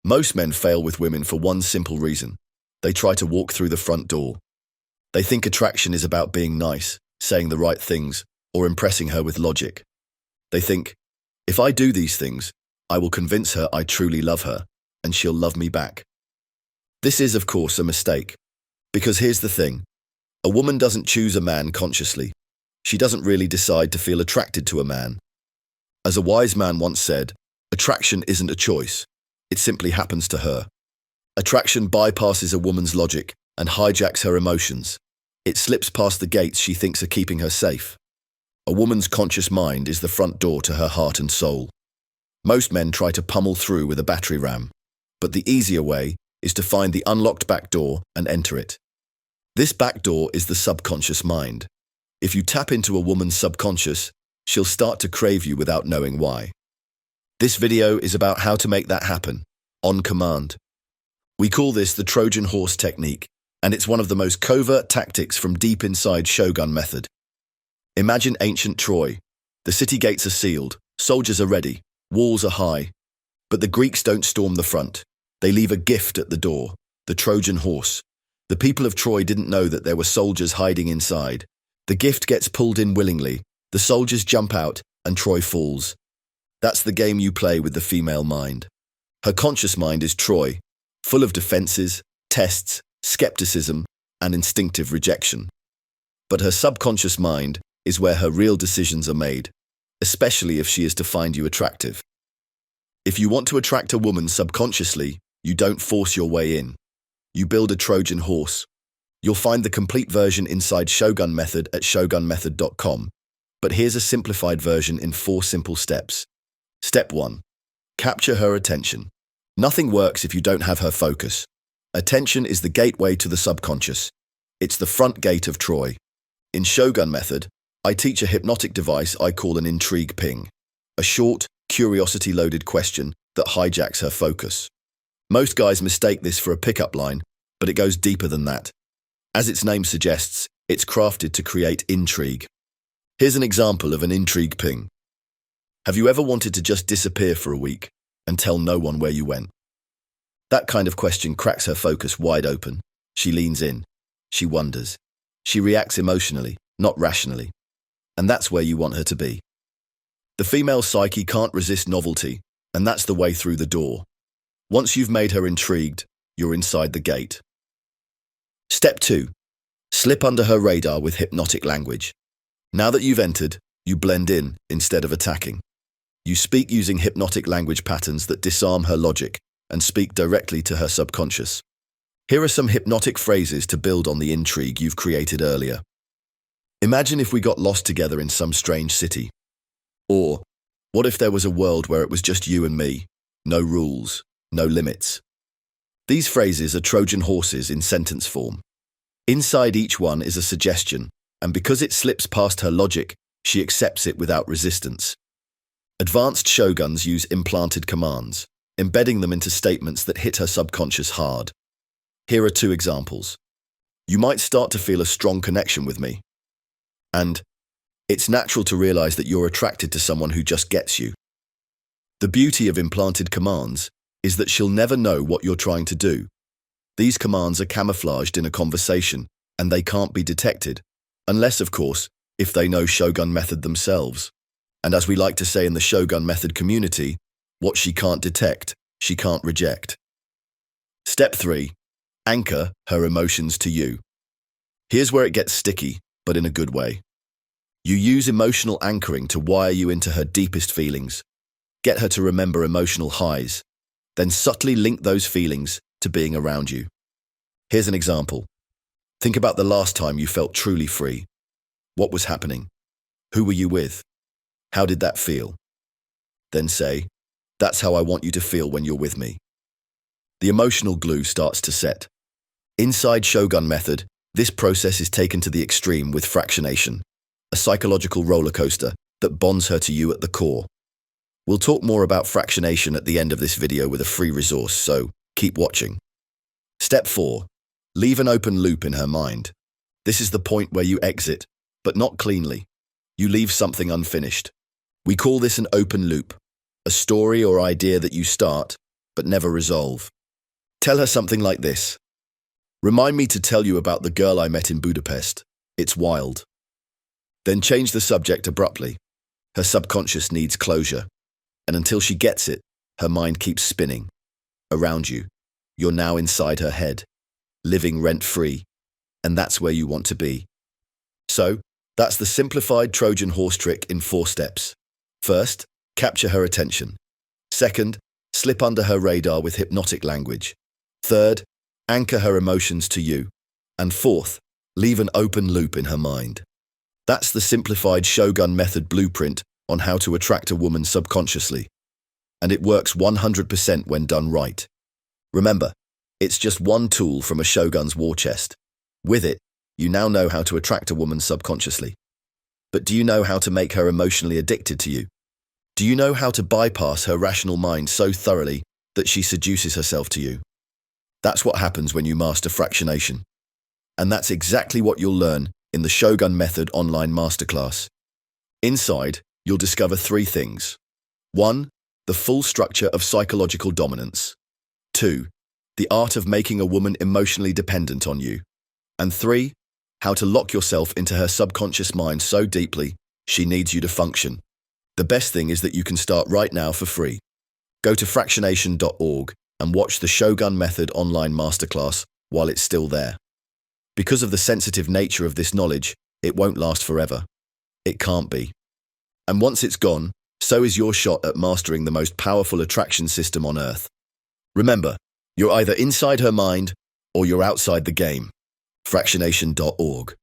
Most men fail with women for one simple reason. They try to walk through the front door. They think attraction is about being nice, saying the right things, or impressing her with logic. They think, if I do these things, I will convince her I truly love her, and she'll love me back. This is, of course, a mistake. Because here's the thing. A woman doesn't choose a man consciously. She doesn't really decide to feel attracted to a man. As a wise man once said, attraction isn't a choice. It simply happens to her. Attraction bypasses a woman's logic and hijacks her emotions. It slips past the gates she thinks are keeping her safe. A woman's conscious mind is the front door to her heart and soul. Most men try to pummel through with a battery ram, but the easier way is to find the unlocked back door and enter it. This back door is the subconscious mind. If you tap into a woman's subconscious, she'll start to crave you without knowing why. This video is about how to make that happen, on command. We call this the Trojan Horse Technique, and it's one of the most covert tactics from deep inside Shogun Method. Imagine ancient Troy. The city gates are sealed, soldiers are ready, walls are high. But the Greeks don't storm the front. They leave a gift at the door, the Trojan horse. The people of Troy didn't know that there were soldiers hiding inside. The gift gets pulled in willingly, the soldiers jump out, and Troy falls. That's the game you play with the female mind. Her conscious mind is Troy, full of defenses, tests, skepticism, and instinctive rejection. But her subconscious mind is where her real decisions are made, especially if she is to find you attractive. If you want to attract a woman subconsciously, you don't force your way in. You build a Trojan horse. You'll find the complete version inside Shogun Method at shogunmethod.com. But here's a simplified version in 4 simple steps. Step 1. Capture her attention. Nothing works if you don't have her focus. Attention is the gateway to the subconscious. It's the front gate of Troy. In Shogun Method, I teach a hypnotic device I call an intrigue ping, a short, curiosity-loaded question that hijacks her focus. Most guys mistake this for a pickup line, but it goes deeper than that. As its name suggests, it's crafted to create intrigue. Here's an example of an intrigue ping. Have you ever wanted to just disappear for a week and tell no one where you went? That kind of question cracks her focus wide open. She leans in. She wonders. She reacts emotionally, not rationally. And that's where you want her to be. The female psyche can't resist novelty, and that's the way through the door. Once you've made her intrigued, you're inside the gate. Step 2. Slip under her radar with hypnotic language. Now that you've entered, you blend in instead of attacking. You speak using hypnotic language patterns that disarm her logic and speak directly to her subconscious. Here are some hypnotic phrases to build on the intrigue you've created earlier. Imagine if we got lost together in some strange city. Or, what if there was a world where it was just you and me? No rules, no limits. These phrases are Trojan horses in sentence form. Inside each one is a suggestion, and because it slips past her logic, she accepts it without resistance. Advanced shoguns use implanted commands, embedding them into statements that hit her subconscious hard. Here are 2 examples. You might start to feel a strong connection with me. And, it's natural to realize that you're attracted to someone who just gets you. The beauty of implanted commands is that she'll never know what you're trying to do. These commands are camouflaged in a conversation, and they can't be detected, unless, of course, if they know Shogun Method themselves. And as we like to say in the Shogun Method community, what she can't detect, she can't reject. Step 3. Anchor her emotions to you. Here's where it gets sticky, but in a good way. You use emotional anchoring to wire you into her deepest feelings. Get her to remember emotional highs, then subtly link those feelings to being around you. Here's an example. Think about the last time you felt truly free. What was happening? Who were you with? How did that feel? Then say, that's how I want you to feel when you're with me. The emotional glue starts to set. Inside Shogun Method, this process is taken to the extreme with fractionation, a psychological roller coaster that bonds her to you at the core. We'll talk more about fractionation at the end of this video with a free resource, so keep watching. Step 4. Leave an open loop in her mind. This is the point where you exit, but not cleanly. You leave something unfinished. We call this an open loop, a story or idea that you start, but never resolve. Tell her something like this. Remind me to tell you about the girl I met in Budapest. It's wild. Then change the subject abruptly. Her subconscious needs closure. And until she gets it, her mind keeps spinning. Around you, you're now inside her head, living rent-free. And that's where you want to be. So, that's the simplified Trojan horse trick in 4 steps. First, capture her attention. Second, slip under her radar with hypnotic language. Third, anchor her emotions to you. And fourth, leave an open loop in her mind. That's the simplified Shogun Method blueprint on how to attract a woman subconsciously. And it works 100% when done right. Remember, it's just one tool from a Shogun's war chest. With it, you now know how to attract a woman subconsciously. But do you know how to make her emotionally addicted to you? Do you know how to bypass her rational mind so thoroughly that she seduces herself to you? That's what happens when you master fractionation. And that's exactly what you'll learn in the Shogun Method online masterclass. Inside, you'll discover 3 things. 1. The full structure of psychological dominance. 2. The art of making a woman emotionally dependent on you. And 3. How to lock yourself into her subconscious mind so deeply, she needs you to function. The best thing is that you can start right now for free. Go to fractionation.org and watch the Shogun Method online masterclass while it's still there. Because of the sensitive nature of this knowledge, it won't last forever. It can't be. And once it's gone, so is your shot at mastering the most powerful attraction system on Earth. Remember, you're either inside her mind or you're outside the game. Fractionation.org